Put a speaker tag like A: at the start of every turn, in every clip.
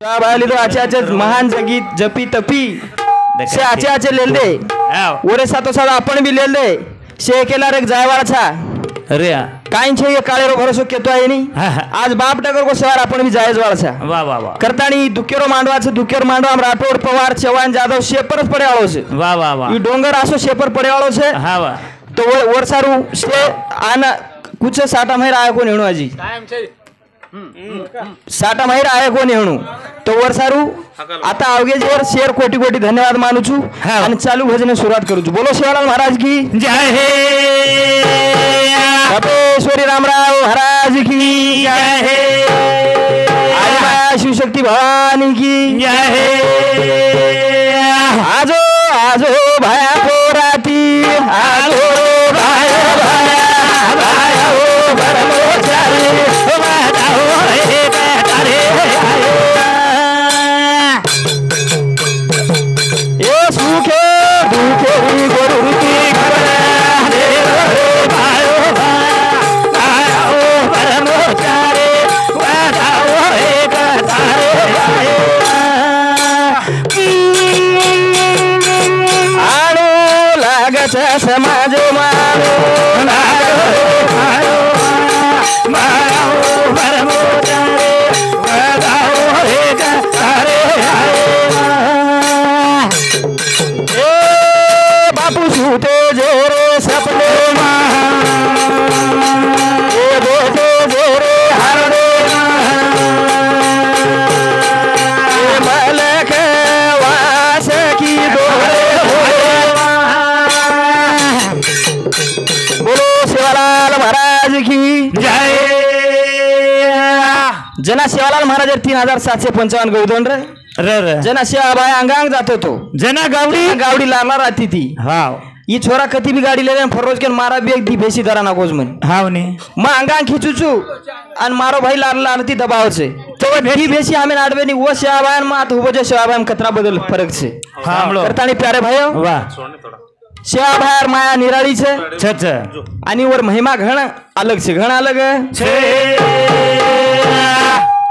A: बाली तो आचे आचे महान जगीत जपी तपी से आचे आचे लेल दे ओरे सातो सादा आपण भी लेल दे से केला रे जायवाळा छा
B: अरे
A: काई छे ये काळे रो भरोसो केतो आहे नी आज बाप टगर को सवार आपण भी जायज वाळा छा
B: वाह वाह वाह
A: करताणी दुकेरो मांडवाचे दुकेर मांडवा आम राठोड पवार चव्हाण जाधव शेपर पडे आळो छे
B: वाह वाह वाह
A: ई डोंगर आसो शेपर पडे आळो छे
B: हां वाह
A: तो वर सारू से आना कुछ साटा महिर आयो कोण हेणू आजी साटा महिर आयो कोण हेणू तो वर सारू आता अवघेजीवर शेर कोटी कोटी धन्यवाद मानू छू आणि चालू भजने सुरुवात करू छू बोलो शिवालाल महाराज की
B: जय हे
A: कपेश्वरी रामराव महाराज की
B: जय हे
A: आदिमाया शिवशक्ती भवानी की
B: जय हे
A: आजो आजो भाया पोराती आजो भाया भाया भाया ओ बरमोचारी
B: वादाओ हे तारे
A: ये सुखे दुखे गुरुकी खबर दे रे भायो भाया ओ बरमोचारी वादाओ हे तारे आलो लागच समाज मानो भायो भाया ओ बरमोचारी वादाओ हे तारे बापू सूते जोरे सपने बेटे जोरे हरदे मलक वास की दोरे बोलो शिवालाल महाराज की
B: जय
A: जना शिवालाल महाराज 3755 गौदंड
B: र
A: जना शिवाबाई अंगांग जातो तो
B: जना गावडी
A: गावडी लागला राहती ती
B: हाव
A: ये छोरा कती भी गाड़ी ले फरोज के मारा भी एक दी बेसी दरा ना कोज मन
B: हाव ने
A: मैं अंगांग खींचू अन मारो भाई लाल लालती दबाव से तो दी बेसी हमें नाडवे नहीं वो शिवाबाई मात हुबो जे शिवाबाई में कतरा बदल फरक से
B: हां
A: करतानी प्यारे भाइयों
B: वाह
A: शिवाबाई माया निराळी छे
B: छछ
A: आणि वर महिमा घण अलग से घण अलग
B: छे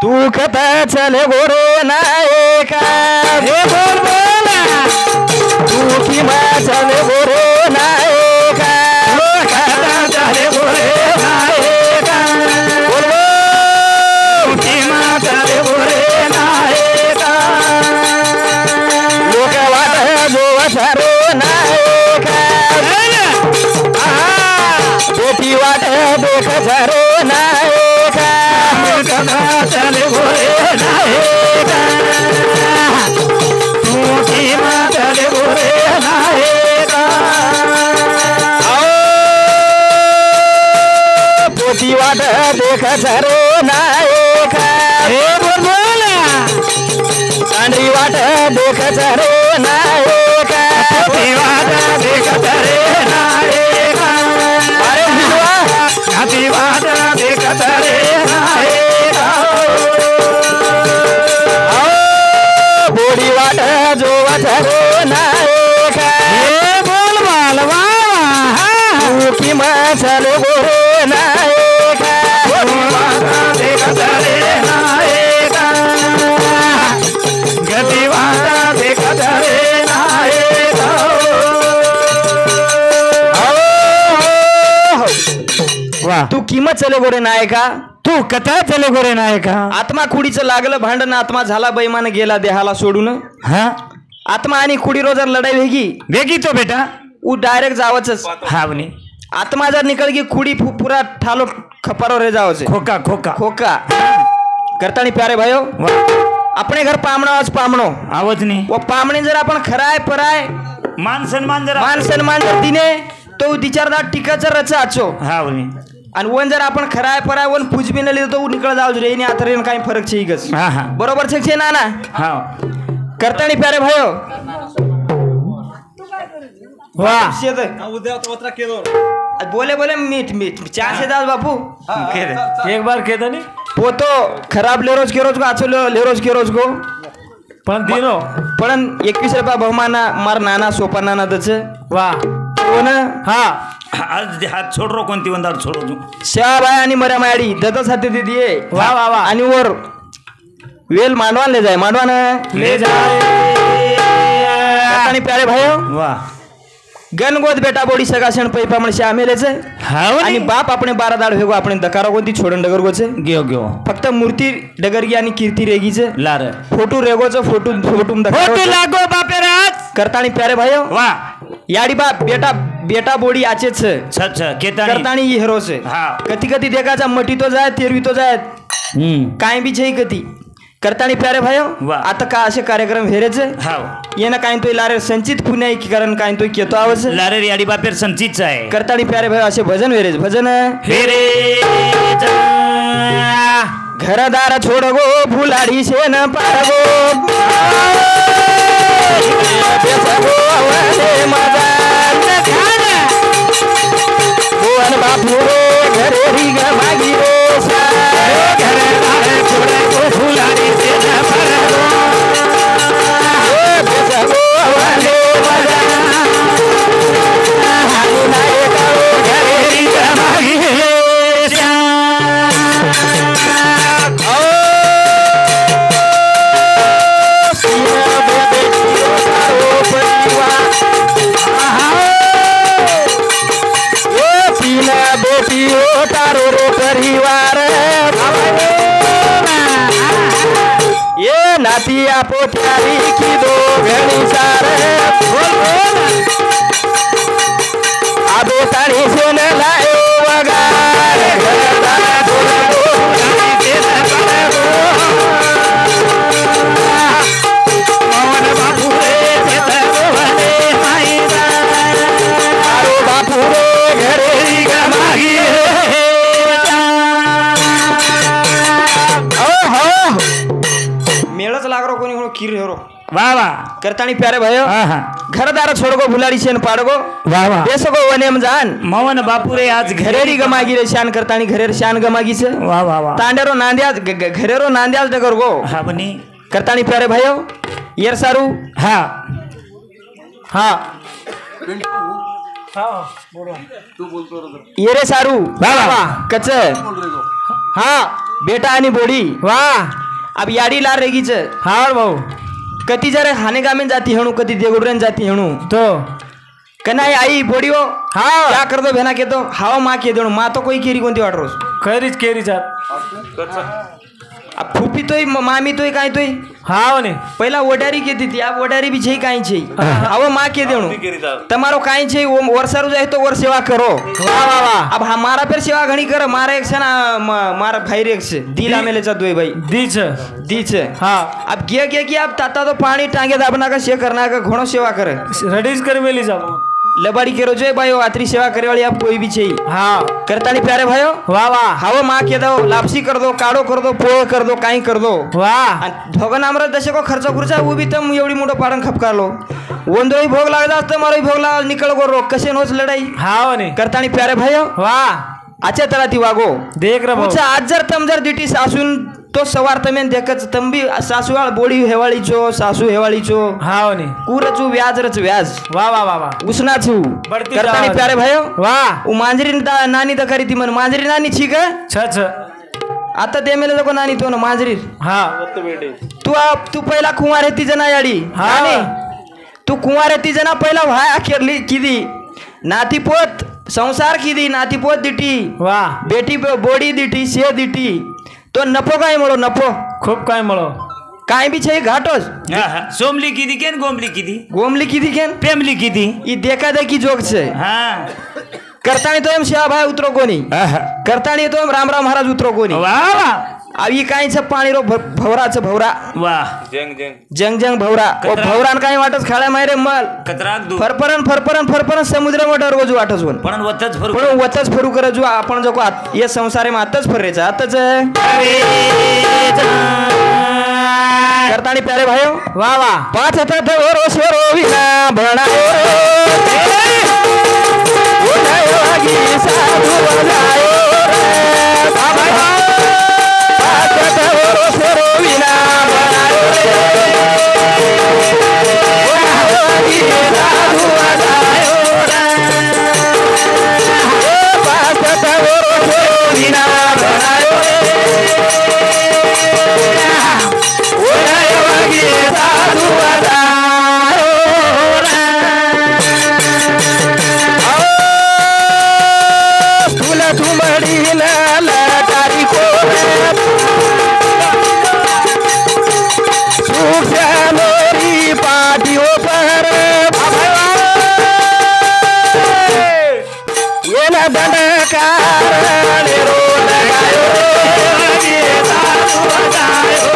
A: तू कथा चले गोरे नायका हे बोल बोला तू की मा चले गोरे नायका कथा चले गोरे नायका बोल बोल की मा चले गोरे नायका लोक वाट जो वसारो नायका बेटी वाट देख जरो नायका कथा चले गोरे नायका तू की मा चले गोरे नायका पोती वाट देख जरो नायका हे बोल बोला चांदरी वाट देख जरो नायका पोती वाट देख जरे नायका अरे हिरवा हाती वाट देख जरे नायका बोडी वाट जो वचरो नायका हे बोल मालवा तू की मचल गोरे नायका बोडी वाट देख जरे नायका गती वाट देख जरे नायका वाह तू किंमत चले गोरे नायका
B: तू कथा चले गोरे नायका
A: आत्मा खुडीचं लागलं भांडण आत्मा झाला बैमान गेला देहाला सोडून
B: हां
A: आत्मा आणि खुडी रोजर लढाई वेगी
B: वेगी तो बेटा
A: उ डायरेक्ट जावच
B: हाव ने
A: आत्मा जर निकल गई खुडी पूरा ठालो खपरो रे जावचे
B: खोका खोका
A: खोका करतानी प्यारे भाइयों अपने घर पामणो आज पामणो
B: आवाज ने
A: वो पामणे जर आपण खराय पराय
B: मान सन्मान
A: जर दिने तो विचारदार टिकाचा रचा आचो
B: हाव ने
A: आणि वन जर आपण खराय पराय वन पुजबी न लिहितो तो निकळ जाऊ रे आणि आता रे काही फरक छे इगस
B: हां हां
A: बरोबर छे ना ना
B: हाव
A: करतानी प्यारे भाइयों
B: वाह
A: उद्या पत्रा केलो बोले बोले मीठ मीठ चार से दास बापू
B: एक बार कहता नहीं
A: वो तो खराब ले रोज के रोज को आचो ले रोज के रोज को
B: पण दिनो
A: पण 21 रुपया बहुमाना मार नाना सोपा नाना दच
B: वाह
A: कोण
B: हा आज हात छोड़ रो कोणती वंदार छोड़ो तू
A: श्याबाई आणि मर्या माडी ददसाठी दिदी
B: वा वा वा
A: आणि वर वेल मांडवान ले जाए मांडवान
B: ले जाए
A: आणि प्यारे भाइयों
B: वाह
A: गणगोत बेटा बोडी सगासण पैपा म्हणशे आमेलेच आणि बाप આપણે 12 દાડ ભેગો આપણે દકારો કોથી છોડન ડગર ગો છે
B: ગયો
A: ફક્ત મૂર્તિ ડગરગી અને કીર્તિ રેગી છે
B: લાર
A: ફોટો રેગો છે ફોટુમ દકારો
B: ફોટો લાગો બાપે રાત
A: કરતાણી પ્યારે ભાઈઓ
B: વાહ
A: याडी बाप बेटा बोडी आचे छ
B: छ केतानी
A: करताणी ही हेरो छे
B: हाँ
A: कती देखाचा मटी तो जाय तेरवी तो जाय काय बी छै कती करताणी प्यारे भाइयों आता का असे कार्यक्रम हेरेच
B: हाव
A: येना काय तो लारे संचित पुण्याई कारण काय तो केतो आवस
B: लारे याडी बापेर संचित आहे
A: करताणी प्यारे भाइयों असे भजन हेरेच भजन
B: हेरे
A: घरदार छोडगो फुलाडी शेन पारगो बेसगो आवले मदान खाना गोवन बापू घरे री ग मागी रे सा घरदार छोडगो फुलाडी शेन पारगो बेसगो आवले मदान हानी नाय काओ घरे री ग मागी रे सा तारो रो परिवार ये नातिया पोत्यारी की दो घणी सार आबे ताणी से न लायो वगार घरदार छोड़गो घणी से न पड़गो मोहन बापू रे से तगोले माईदा तारो बापू रे घरे री गमागी मेळच लागरो कोणी कोणी खीर हेरो
B: वाह वाह
A: करताणी प्यारे भाइयों घरदार छोड़गो भुलाड़ी शेन पाड़गो
B: वाह वाह
A: बेसगो वनेम जान
B: मोहन बापू रे आज
A: घरेरी गमागी रे शान करताणी घरेर शान गमागी से
B: वाह वाह वाह
A: तांडेरो नांद्याज घरेरो नांद्याज डगर गो
B: हा बनी
A: करताणी प्यारे भाइयों येर सारू
B: हा
A: हा येरे सारू
B: वाह वाह
A: कच हाँ बेटा आणि बोडी
B: वाह
A: अब याडी लार रेगीच
B: हा भाऊ
A: कती जरे हाने गामेन जाती हेणू कती देगुडरेन जाती हेणू
B: तो
A: कनाई आई बोडियो
B: हाँ
A: क्या कर दो भेना के तो हाव माँ के देणू माँ तो कोई केरी कोणती वाट रोज
B: केरी जात
A: अब फुफी तोय मामी तोय काय तोय
B: हा ने
A: पहिला ओडारी केती ती अब ओडारी भी छै काई छै हाव माँ के देणू તમારો કાઈ છે વર્ષારું જાય તો વર સેવા કરો
B: वाह वाह वाह
A: अब हमारा फिर सेवा घणी कर मारा एक छे ना मारा भाई रे से दिल आमेले जातोय भाई
B: दीच
A: दीच
B: हाँ
A: अब गे कि अब ताता तो पानी टांगे दाबना का से करना का घणो सेवा करे
B: रेडीज कर मेली जाबो
A: लबाड़ी केरो जो भाई आतरी सेवा करे वाली आप कोई भी चाहिए
B: हाँ
A: करतानी प्यारे भाइयों
B: वाह वाह
A: हाव माँ के दो लापसी कर दो काढ़ो कर दो पोहे कर दो काई कर दो
B: वाह
A: भोगन आमरा दशे को खर्च खुर्चा वो भी तम एवढी मोठं पाडण खपकार लो वंदोई भोग लागला असतं मारोई भोग लाग निकळ गो रो कसे नोच लढाई
B: हाँ ने
A: करतानी प्यारे भाइयों
B: वाह
A: आच्या तळा ती वागो
B: देख रहा
A: पुढचा आज जर तम जर दिटी सासून तो सवार तमेन देखच तंबी सासूवाळ बोडी हेवाळीचो सासू हेवाळीचो
B: हाँ ने
A: कुरचू व्याजरच व्याज
B: वाह वाह वाह वाह
A: उसनाचू
B: बढ़ती
A: करतानी
B: जाओ।
A: प्यारे भाइयों
B: वाह
A: उ मांजरी नानी द करी ती मन मांजरी नानी ठीक है
B: छ
A: आता ते मेले नको नानी तो ना मांजरी
B: हाँ
A: तू पहिला कुंवार ती जना याडी
B: हा
A: नानी तू कुंवार ती जना पहिला भाय अखेरली किदी नाती पोत संसार किदी नाती पोत दिटी
B: वाह
A: बेटी बोडी दिटी से दिटी तो नफो काय म्हणो नफो
B: खूप काय मळो
A: काय बी छै घाटोस
B: सोमली किती केन गोमली किती
A: गोमली किदी केन
B: पेमली किती
A: ई देखा देखी जोक छे
B: हाँ
A: करताणी तो एम शिवा भाई उतरो कोणी करताणी तो एम रामराव महाराज उतरो कोणी
B: वाह वाह
A: अब ये काई छ पाणी रो भवराच भवरा
B: वाह
A: जंग जंग भवरा ओ भवरान काय वाटच खाळ्या मायरे मल
B: कतराक दू
A: फरफरन समुद्र मोठा रोज वाटच वन
B: पण वतच फरक
A: पण वतच फरू कर जो आपण जो ये संसारे में आतच फरेचा आतच करताणी प्यारे भाइयों
B: वाह वाह
A: पाच हातात ओरो सोरो विना भणायो उठायो आगी साधू वजायो बाबा पाच हातात ओरो सोरो विना भणायो उठायो आगी साधू वजायो पाच हातात ओरो सोरो विना भणायो साधू बजायो तुला झुमडी लटारी को सूफिया मेरी पाटियों पर ये न दंडकार रो लगायो ये साधु बजायो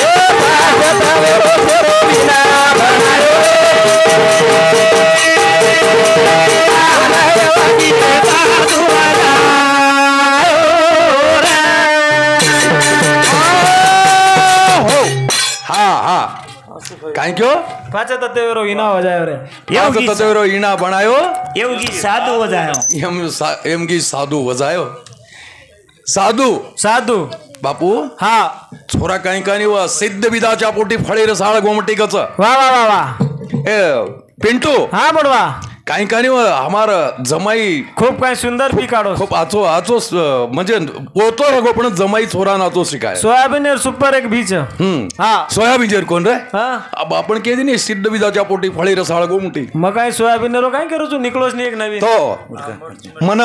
A: ये पागत मेरो सेरो बिना बनायो साधु बजायो
C: હા કાઈ કયો
B: પાછા તત્વેરો ઈના વજાયો રે
C: એવું તતેરો ઈણા બનાયો
B: એવું ગીત સાદું વજાયો
C: એમ કી સાધુ વજાયો સાધુ
B: સાદું
C: બાપુ
B: હા
C: छोरा काही काही व सिद्ध विदाच्या पोटी फळे रसाळ गोमटी कच
B: વાહ વાહ વાહ વાહ
C: ए पिंटू
B: હા બડવા
C: काही काही व हमार जमाई
B: खूप काय सुंदर पिकाडो
C: खूप आचो आचो म्हणजे पोतो हे पण जमाई छोरा नाचो शिकाय
B: सोयाबीन एर सुपर एक बीच हा
C: सोयाबीन जेर कोण रे
B: हा
C: अब आपण केदी नाही सिद्ध विदाच्या पोटी फळे रसाळ गोमटी
B: मग काय सोयाबीन रो काय करू तू निकलोस नाही एक नवीन
C: तो मन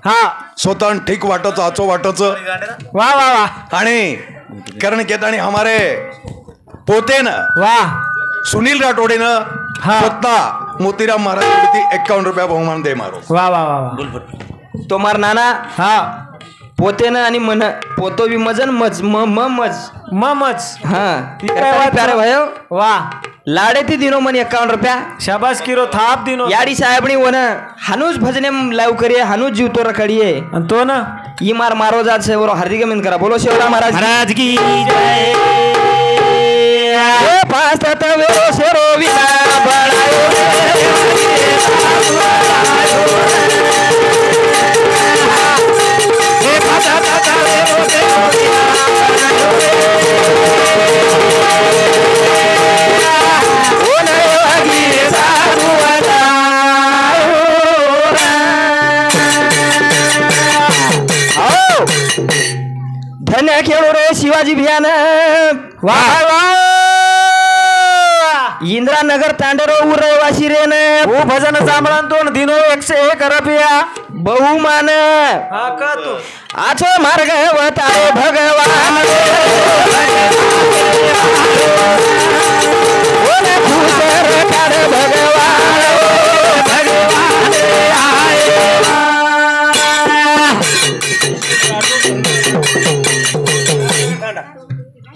B: हा
C: स्वतः ठीक वाटच आचो वाटच
B: वाह वाह वाह
C: आणि कारण केतानी हमारे पोते ना
B: वाह
C: सुनील राठोडे ना
B: हाँ.
C: स्वतः मोतीराम महाराज 51 रुपया बहुमान दे मारो
B: वाह वाह वाह वाह
A: तो मार नाना
B: हा
A: पोतेनं आणि मन पोतो बी मजन मज म मज
B: ममच
A: हा
B: ती काय वाच-
A: प्यारे भयो
B: वाह
A: लाडे ती दिनो मन 51 रुपया
B: शाबास किरो थाप दिनो
A: याडी साहेबणी वन हानूच भजने लाईव करिये हानूच जीवतो रखडिये
B: आणि तो ना
A: ई मार मारो जात से बरो हार्दिक अभिनंदन करा बोलो शिवराम महाराज
B: महाराज की जय
A: ए पास तवेरो शेरो विना बळायो ए पास तवेरो शेरो विना बळायो ओ नय वागी साधू बजायो आओ धन्य खेळो रे शिवाजी भियान वाह वाह इंद्रानगर तांडेरो उरवासी रे ने
B: वो भजन जांभळान दोन दिनो 101 रुपया
A: बहुमान
B: हा का तू
A: आछो मार्ग वतारे भगवान ओने भूसर काढ भगवान भगवान आए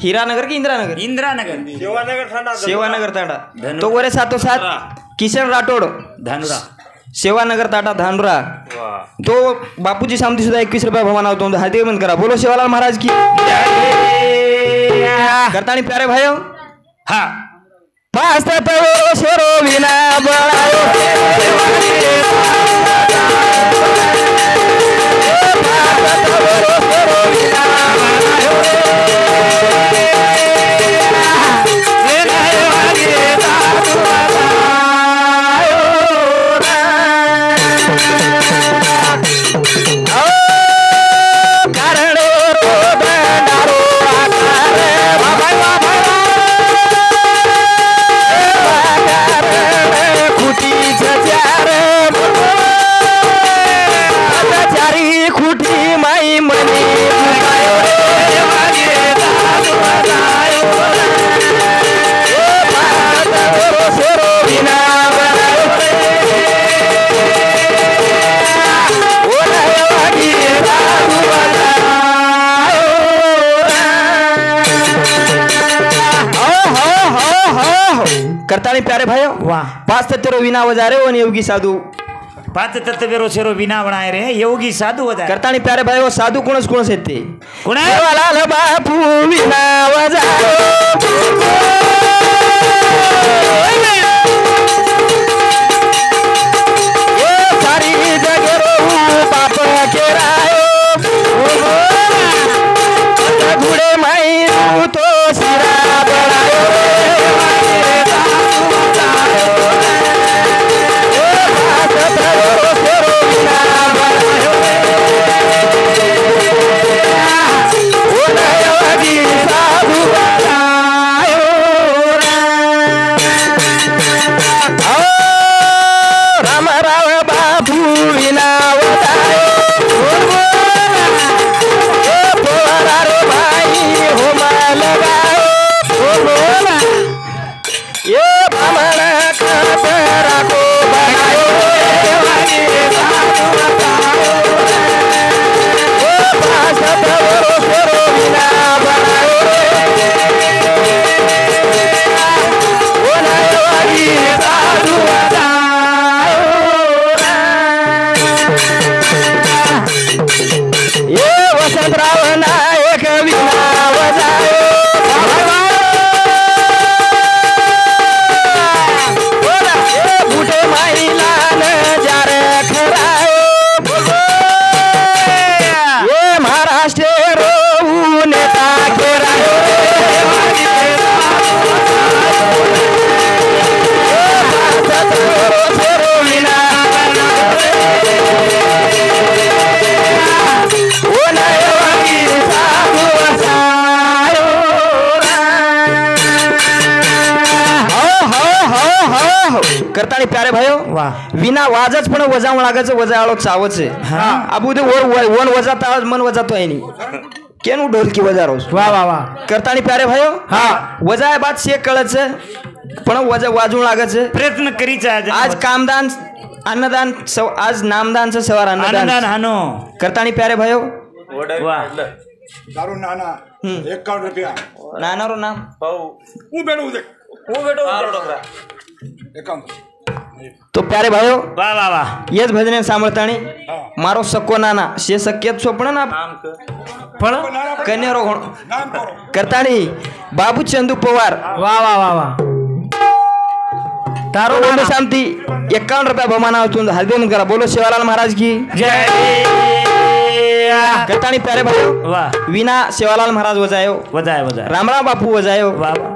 A: हीरानगर की इंदिरानगर
B: इंद्रानगर
A: सेवानगर तांडा तो वरे सातो सात किशन राठोड
B: धानुरा
A: सेवानगर ताटा धानुरा तो बापूजी सामती सुद्धा 21 रुपया भवन आवतो हार्दिक अभिनंदन करा बोलो सेवालाल महाराज की करतानी प्यारे भाइयों
B: हा
A: पास तवेरो शेरो विना बळायो पास तवेरो शेरो विना बळायो खुटी माई मनी करतानी प्यारे भाइयों
B: वाह
A: पाच तत्व विना वजारे वन योगी साधू
B: पाच तत्वेरो शेरो बिना बनाय रे योगी साधू वजा
A: करतानी प्यारे भाइयों साधू कोणच कोणच आहेत ते
B: कोण आहे?
A: देवालाल बापू विना वजारो ए सारी जगरो बाप केरायो घुडे माई तो सिरा बळायो साधू करताना प्यारे भायो
B: वाह.
A: विना वाजच पण वजावं लागायचं वजाळो चावच आबू ते वन वजाता मन वजातो आहे केनु ढोलकी वजारोस
B: वाह वाह वाह.
A: करताना प्यारे भायो वजाय बात शेक कळच पण वजा वाजवून लागायचं
B: प्रयत्न करीचा
A: आज कामदान अन्नदान आज नामदानचं सवार
B: आनंदान
A: अन्नदान
B: हानो.
A: करताना प्यारे भायो
B: वाह.
D: दारू नाना 51 रुपया
A: नानारो नाम
D: હું બેઠો છે 51
A: तो प्यारे भायो
B: वाह वाह वाह.
A: येच भजने सांभळताणी मारो सक्को नाना शे शक्यत स्वप्न ना पण कन्यारो
D: નામ કરો
A: करताणी बाबू चंदू पवार
B: वाह वाह वाह वाह.
A: तारो बोलो शांती 51 रुपया बहुमानातून हार्दिक करा बोलो शिवालाल महाराज की
B: जय.
A: करताणी प्यारे भायो
B: वाह.
A: विना शिवालाल महाराज वजायो
B: वजाय वजाय.
A: रामराव बापू वजायो
B: वाह वाह.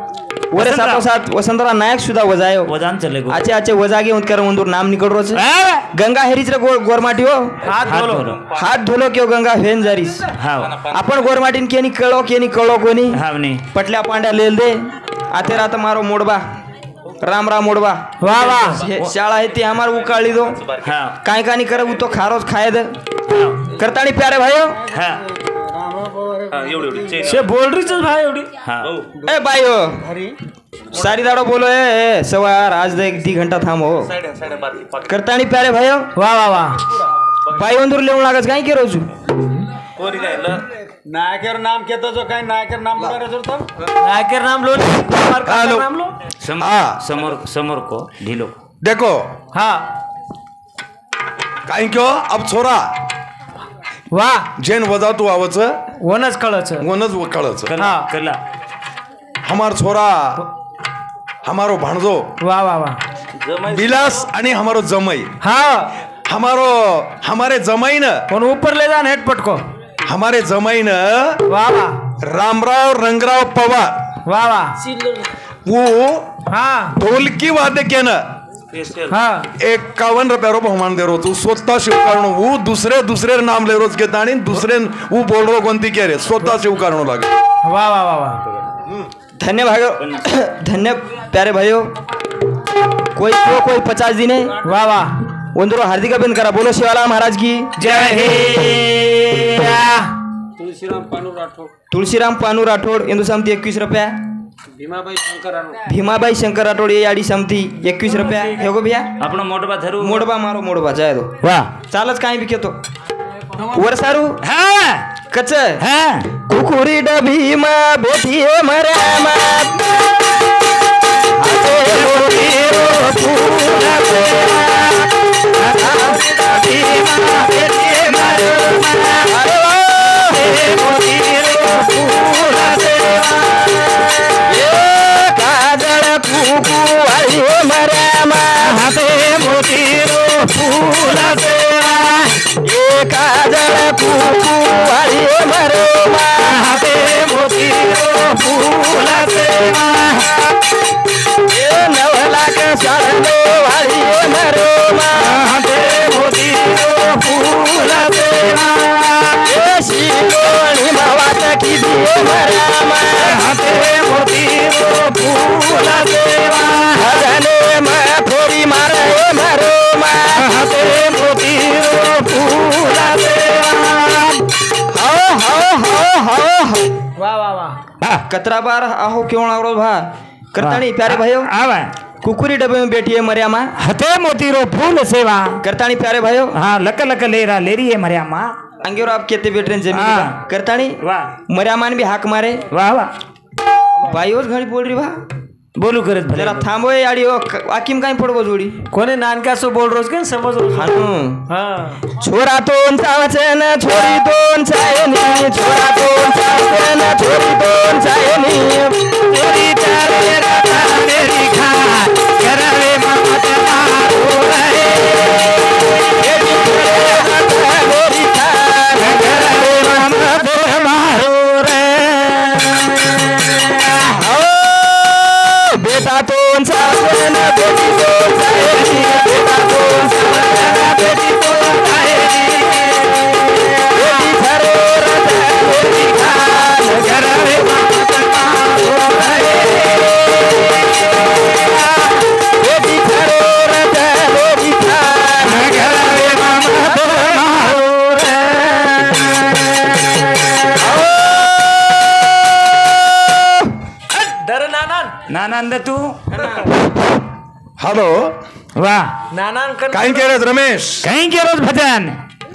A: वरे साथ वसंतराव नायक सुद्धा वजायो
B: वजान चले गो.
A: आचे आचे वजागे उंदकर उंदूर नाम निकल रोज गंगा हेरीच रे गोरमाटी हो
B: हात धोलो.
A: हात धुलो क्यों गंगा हेन जारीस
B: हाव
A: आपण गोरमाटीन केनी कळो कोणी
B: हावनी.
A: पटल्या पांड्या लेल दे आते रात मारो मोडबा रामराव मोडबा
B: वाह वाह.
A: शाळा आहे ती आमार उकाळली दो
B: हाव
A: काय कानी करे तो खारोच खाय दे करताणी प्यारे भायो
B: हा. शे बोलरीच भाई एवढी. हा.
A: ए बायो सारी दाडो बोलो ए सवार आज दे 1 घंटा थांबो करताणी प्यारे भायो
B: वाह वाह वाह.
A: बाई वंदूर लेवून लागत काय केरो छु
D: નાયકર નામ કેતો છો કઈ નાયકર નામ બોલારે છો તમે
B: नायकर नाम लो.
C: हेलो.
B: नाम लो.
C: हाँ.
B: समोर समोर को ढिलो.
C: देखो
B: हा.
C: काय क्यो अब छोरा
B: वाह.
C: जेन वजातू आवच
B: वनच कळच.
C: वनच कळच
B: कला कला.
C: हमार छोरा हमारो भाणजो
B: वाह वाह वाह.
C: बिलास आणि हमारो जमई
B: हा.
C: हमारे जमाई न
B: पण ऊपर ले जा हेट पटको.
C: हमारे जमाई न
B: वाह वाह
C: रामराव रंगराव पवार
B: वाह वाह.
C: वो
B: हा
C: ढोलकी वाद्य केनं
B: हा.
C: 51 रुपया बहुमान दे रो तू स्वतः शिवकारणो वो दुसरे नाम ले रोज घेता आणि दुसरे वो बोल रो कोणती के रे स्वतः शिवकारणो लागे.
B: वाह वाह वाह वाह.
A: धन्य भाइयों धन्य प्यारे भाइयों कोई 50 दिन है
B: वाह वाह.
A: वंदरो हार्दिक अभिनंदन करा बोलो शिवालाल महाराज की
B: जय हे.
A: तुळशीराम पानू राठोड इंदू समती 21 रुपया भीमाबाई शंकर राठोड ये आडी समती 21 रुपया हे गो भैया
B: આપણો મોટબા ધરું.
A: मोडबा मारो मोडबा जाय दो
B: वाह.
A: चालच काही बी घेतो वर सारू
B: हा
A: कच
B: हा.
A: कुकुरी डभीमा भेटिए मरामा कतरा बार आहो क्यों आवरो भा करताणी प्यारे भाइयों
B: आवा.
A: कुकुरी डब्बे में बैठी है मरियामा
B: हते मोतीरो फूल सेवा.
A: करताणी प्यारे भाइयों
B: हाँ लक लक लेरा लेरी है मरियामा.
A: अंगेरो आप कहते बैठ रहे जमीन
B: हाँ.
A: पर। करताणी
B: वाह
A: मरियामान भी हाक मारे
B: वाह वाह.
A: भाइयों घड़ी बोल रही भा
B: बोलू करत भले.
A: जरा थांबो ये आडी आकिम काही पडबो जोडी
B: कोणी नानका सो बोल रोज का समज रोज.
A: हानू
B: हाँ.
A: छोरा दोन चावचन छोरी दोन चायनी छोरा दोन चावचन छोरी दोन चायनी
B: तेरी चारे रता मेरी खा करवे ममत मारो रहे.
A: मेरी खान
B: करवे ममत मारो रे.
A: बेटा दोन चावचन बेटी दोन चायनी बेटा दोन चावचन बेटी दोन चायनी बेटी खरो रता मेरी खान
B: करवे ममत मारो रहे.
A: बेटी खरो दर नानान
B: नानंद तू
C: हॅलो
B: वाह
A: नानान
C: काय केलं रमेश
B: कहीं के रोज भजन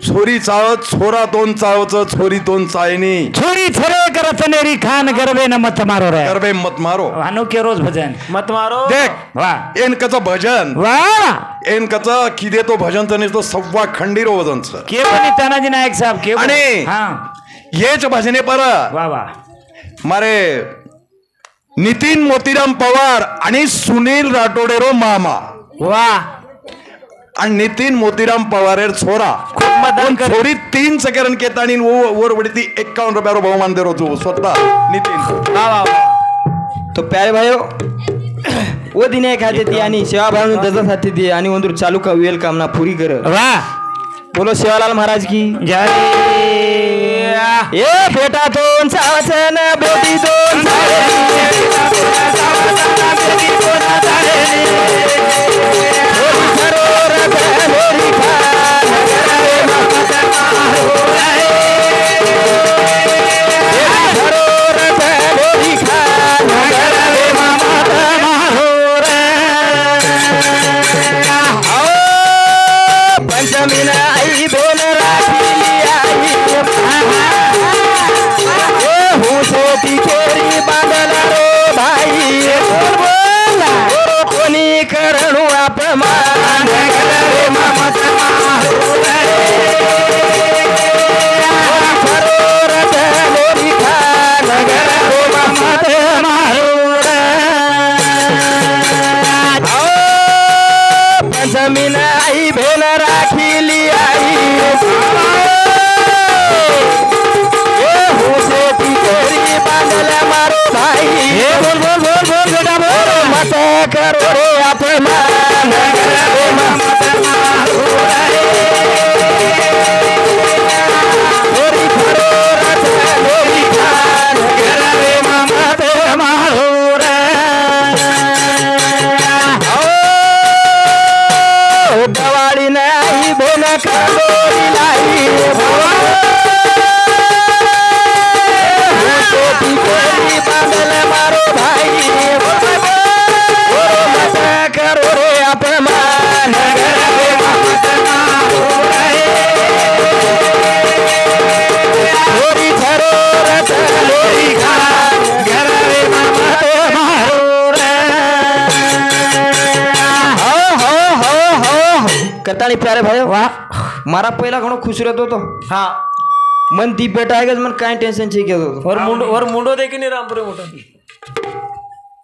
C: छोरी चावत छोरा तोंड चावच छोरी तोंड चायनी
B: छोरी छरे करत नेरी खान गरबे न मत मारो रे
C: करबे मत मारो
B: अनु के रोज भजन
A: मत मारो
C: देख
B: वाह
C: एनकचं भजन
B: वाह
C: एनकचं किदे तो भजन तर तो सव्वा खंडीरो वजनच
B: के बनी तानाजी नायक साहब के
C: आणि-
B: हाँ
C: हेच भजने पर
B: वाह वाह
C: मारे नितीन मोतीराम पवार आणि सुनील राठोडेरो मामा
B: वाह
C: आणि नितीन मोतीराम पवारेर छोरा
B: मतदान कर-
C: छोरी 3 सेकंड केतानी वर वडती 51 रुपयारो बहुमान दे तू स्वतः नितीन
B: वाह वाह
E: तो प्यारे भाइयों वो दिन एक खाते थी आणि सेवा भावना दजासाठी थी आणि वंदूर चालू का वेल कामना पूरी कर
B: वाह
E: बोलो सेवालाल महाराज की
B: जय
E: ए बेटा दोन सावसन बेटी दोन पंचमीना आई बोल राखी आई केरी बांधला रो भाई कोणी करणू अपमान जमीन आई भेल राखी आई केरी बांधला मारो भाई बोल बोल बोल बोल बेटा बोल मत करो रे अपमान थोड़ी करो रथ मेरी खान रे मत मारो रे गवाड़ी नहीं भेल कंदोरी लाई केरी बांधल मारो भाई मत करो रे अपमान थोड़ी करो रथ मेरी खान मत मारो रे करताळी प्यारे भाई वाह मारा पहिला घणो खुश रहतो तो
A: हाँ
E: मन ती बेटा आहे मन काय टेन्शन छे घेतो
A: और मुंडो देखी नहीं रामपुरे मोठा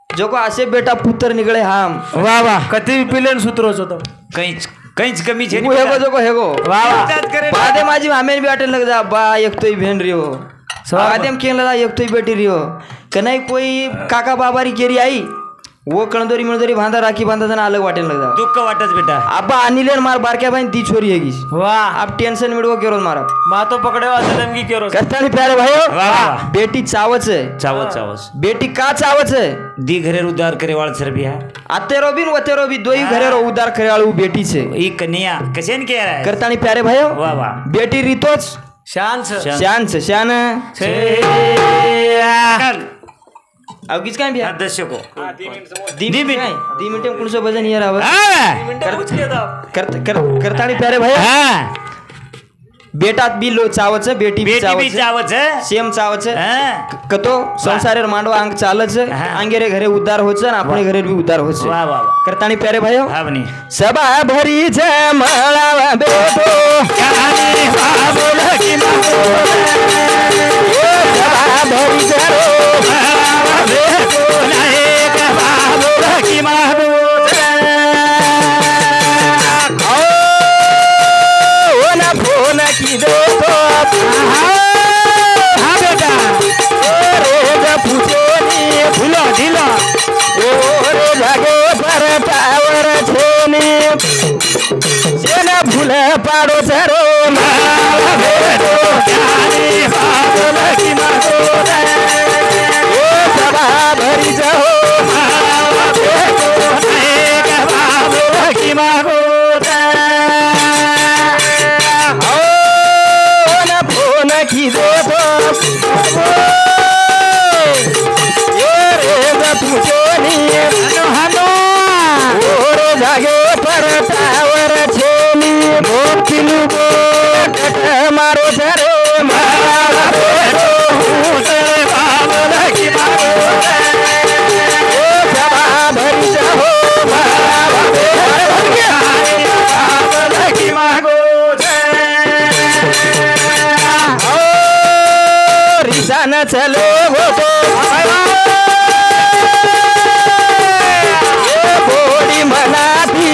E: जो को असे बेटा पुत्र निकळे हम
B: वाह वाह
A: कधी पिलेन सूत्रोच होतं
B: कहीं कमी छे
E: वो हेगो जो को हेगो
B: वाह वाह
E: बादे माझी आमेन भी आटे लग जा बा एक तोई बहन रियो आदेम केन लगा एक तोई बेटी रियो कनाई कोई काका बाबारी केरी आई वो कणदोरी मिळदोरी बांधा राखी बांधा जना अलग वाटेन लग जा
B: दुःख वाटच बेटा
E: अब्बा अनिलेन मार बारक्या बाईन ती छोरी हेगी
A: वाह
E: आप टेंशन मिडवो केरो मारा
A: माँ तो पकड़े वाले दमगी केरो
E: करताली प्यारे भाइयों
B: वाह।
E: बेटी चावच है
B: चावत चावस
E: बेटी का चावच है
B: दी घरे उद्धार करे वाल सर भी है
E: अतेरो बिन वतेरो भी दोई घरे रो उद्धार करे वाली बेटी छे
B: ई कन्या कसेन के रहा है
E: करताली प्यारे भाइयों
B: वाह वाह
E: बेटी रितोच
A: शान से
E: शान से शान
B: कल
E: अब किस काय बिया
B: दस्य को
E: दी मिनट में कुण सो भजन यार आवर
B: हाँ
A: पूछ लिया था
E: करताली प्यारे भाइयों
B: हाँ
E: बेटा बी लो चावच है बेटी भी
B: बेटी भी
E: चावच है
B: चावत है
E: सेम चावच है
B: हाँ
E: कतो संसारेर मांडवा अंग चालच है
B: हाँ।
E: अंगेरे घरे उद्धार होच है अपने घरे भी उद्धार होच है
B: वाह वाह वाह
E: करताली प्यारे भाइयों
B: हाँ बनी
E: सभा भरी छे मळावा बेटो
B: कहानी बाबुल की
E: सभा भरी छे
B: बेटो नायक बाबुल की महबूब
E: ओ ना फोन की दो तो
B: हाँ बेटा
E: रोज पूछोनी
B: ढिलो ढिलो
E: ओ रे जागे पर टावर छेनी सेना भूल पाडो छरो
B: बेटो कहानी बाबुल की महबूब
E: ओ सभा भरी जाओ
B: बेटो नायक बाबुल की महबूब
E: ओ ना फोन की दो तो ये रे
A: पूछोनी हनो और जागे पर टावर छेनी मोतिलू को मारो सरे मारा बेटो तेरे बाबा की मारो ओ सभा भरी हो मारा बेटो बाबा की मागो ओ रिसान चलो हो तो बोडी मनाती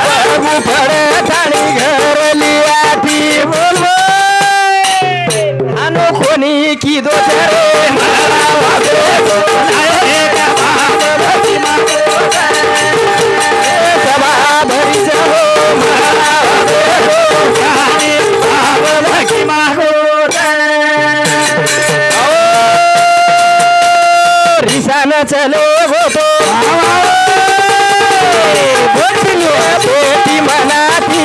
A: प्रभु पड़े थानी घर लिया थी बोलो अनो कोनी की दो चरे सभा भरी जाओ रिसान चलो हो तो बेटी मनाती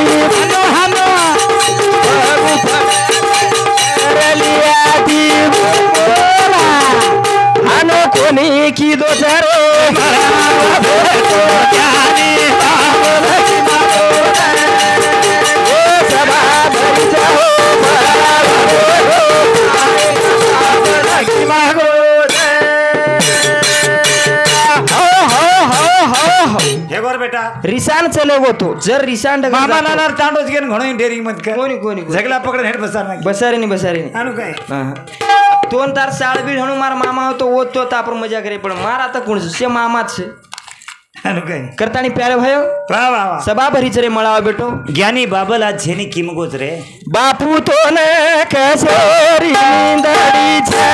A: लिया थी हनो कोनी की दो चरो सभा भरी जाओ
B: हे गोर बेटा
E: रिसान चले गो तो जर रिसान डगर
B: मामा
E: जातो.
B: नाना तांडोच घेऊन म्हणून डेअरिंग मत कर
E: कोणी कोणी कोणी?
B: झगला पकडून हेड बसणार नाही
E: बसारी नाही
B: आणू काय
E: तोन तार साळ बीड हणू मार मामा होतो ओतो तापर मजा करे पण मार आता कोण से मामाच છે
B: आणू काय
E: करतानी प्यारे भयो
B: वा वा वा
E: सभा भरी चरे मळावा बेटो
B: ज्ञानी बाबल आज झेनी किमगोच रे
E: बापू तो ने कसोरी निंदडी छे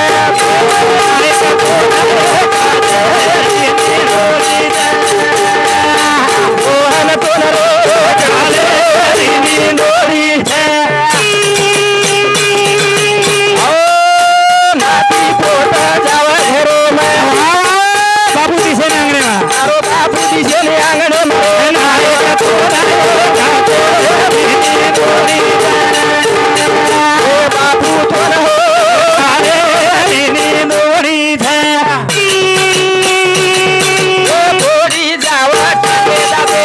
E: मोहन तो न रो काले निंदोरी छे ओ नाती पोटा जाव घरे में बापू दिसे आंगणे में मारो बापू दिसे ने आंगणे में नायक तो बापू तो न हो काले निंदोरी छे थोड़ी जावा टाके दाबे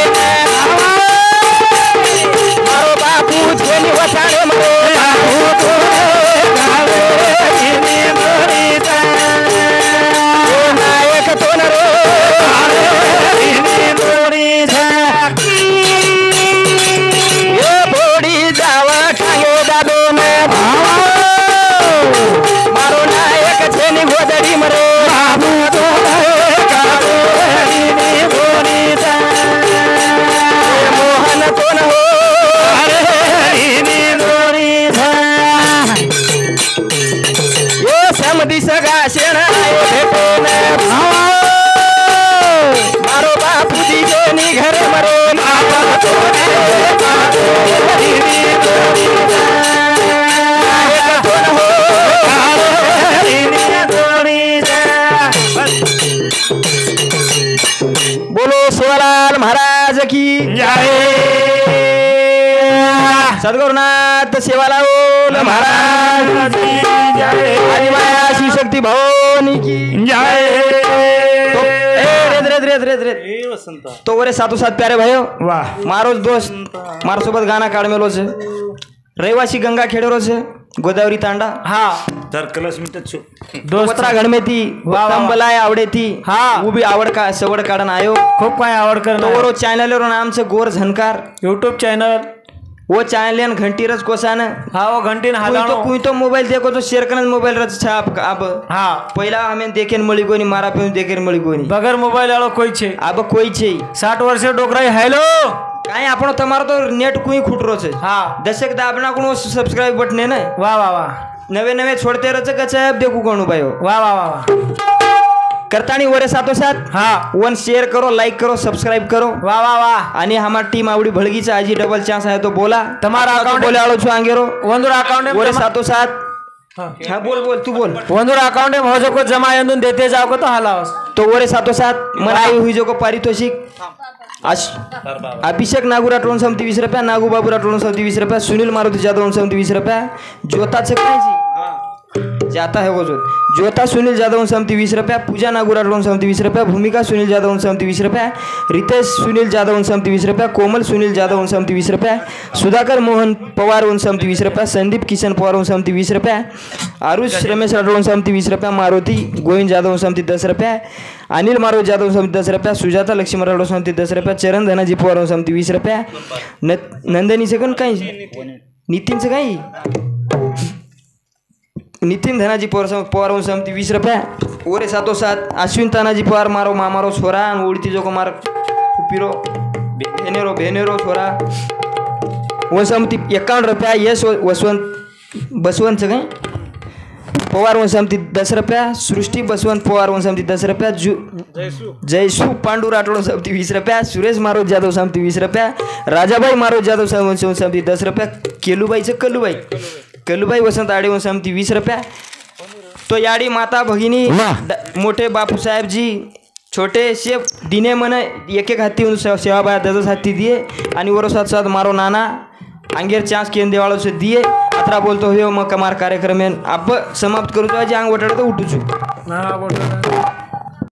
E: मारो बापू छेनी वसाणे मारो बापू तो गावे निंदोरी छे नायक तो न रो निंदोरी छे ये थोड़ी जावा टाके दाबे मारो नायक छेनी गोदड़ी मरे बाबू तो गावे निंदोरी छे मोहन तो न हो निंदोरी छे ये समधी सगा शेणा भेटो ने मारो बापू दीजे नी घरे मरे बाबा तो ने निंदोरी छे नायक तो न हो निंदोरी छे बोलो शिवलाल महाराज की जय सद्गुरुनाथ शिवलाल महाराज की जय आदिमाया शिव शक्ति भवानी की जय तो वरे साथो साथ प्यारे भाइयो
B: वाह
E: मारो दोस्त मारो सोबत गाना काढमेलो छे रहिवासी गंगा खेडेरो छे गोदावरी तांडा
B: हा तर कलश मिटच छु
E: दोस्तरा गणमेती तंबलाय आवडेती
B: हा.
E: उभी आवड का सवड काढन आयो
B: खूप काय आवड कर
E: तो वरो चॅनल रो नाम छे गोर झनकार
B: यूट्यूब चॅनल
E: वो चॅनल घंटी रच कोसान
B: हा वो घंटीन
E: कोई तो मोबाइल देखो तो शेयर करन मोबाइल रच छाप अब
B: हा
E: पहिला हमें देखेन मळी कोनी मारा पे देखेन मळी कोनी
B: बगर मोबाइल वाળો કોઈ છે
E: अब कोई छे
B: 60 વર્ષે ડોકરાઈ હેલો
E: કાઈ આપણો તમારો તો નેટ કોઈ ખૂટરો છે
B: હા
E: દશક દાબના કોનો સબસ્ક્રાઇબ બટન ને
B: વાહ વાહ વાહ
E: नवे नवे छोड़ते रच कचा देखू कोणू भाई
B: वाह वाह वाह
E: करतानी वरे साथो साथ
B: हा
E: वन शेयर करो लाइक करो सब्सक्राइब करो
B: वाह वाह वाह
E: आणि हमार टीम आवडी भळगीचा आजी डबल चांस आहे तो बोला
B: તમારા account
E: बोले आलो छु आंगेरो
B: ಒಂದೂರ ಅಕೌಂಟ್
E: वरे साथो साथ हाँ बोल बोल तू बोल
B: ಒಂದೂರ ಅಕೌಂಟ್ में हो जो को जमा ಎಂದुन देते जाओ को तो हलाओ
E: तो वरे साथो साथ मनाई हुई जो को पारितोषिक अभिषेक नागुरा टोन समती 20 रुपया नागू बाबूरा टोन समती 20 रुपया सुनील मारुती जाधव समती 20 रुपया जोता से काय जी जाता है वो ज्योता सुनील जाधव सहमती 20 रुपया, पूजा नागुराट सहमती 20 रुपया, भूमिका सुनील जाधव सहमती 20 रुपया, रितेश सुनील जाधव सहमती 20 रुपया, कोमल सुनील जाधव सहमती 20 रुपया, सुधाकर मोहन पवार सहमती 20 रुपया, संदीप किशन पवार सहमती 20 रुपया, आरुष रमेश राठोड सहमती 20 रुपया, मारुति गोविंद जाधव सहमती 10 रुपया, अनिल मारोज जाधव सहमती 10 रुपया, सुजाता लक्ष्मण राठोड सहमती 10 रुपया, चरण धनाजी पवार सहमती 20 रुपया, नंदनीचं कोण काही नितीनचं काही नितीन धनाजी पवार सहमती 20 रुपया, ओरे 707 अश्विन तानाजी पवार मारो मामारो छोरा ओळती जो मार पिरो भेनेरो छोरा सहमती 51 रुपया, यश बसवंतचं काय पवार सहमती 10 रुपया, सृष्टी बसवंत पवार सहमती 10 रुपया, जयसू पांडू राठोड सहमती 20 रुपया, सुरेश मारोज जाधव सहमती 20 रुपया, राजाबाई मारोज जाधव सहमती 10 रुपया, केलूबाईचं कल्लूबाई वसंत आडे सहमती 20 रुपया. तो याडी माता भगिनी मोठे बापूसाहेबजी छोटे शेफ दिने मन एक हाती सेवाबाया 10 हाती दिए आणि वरो 7 मारो नाना अंगेर चांस केंद्र वालों से दिए अतरा बोलतो हो मग कमार कार्यक्रम आप समाप्त करू आंग वटाड़ तो उठू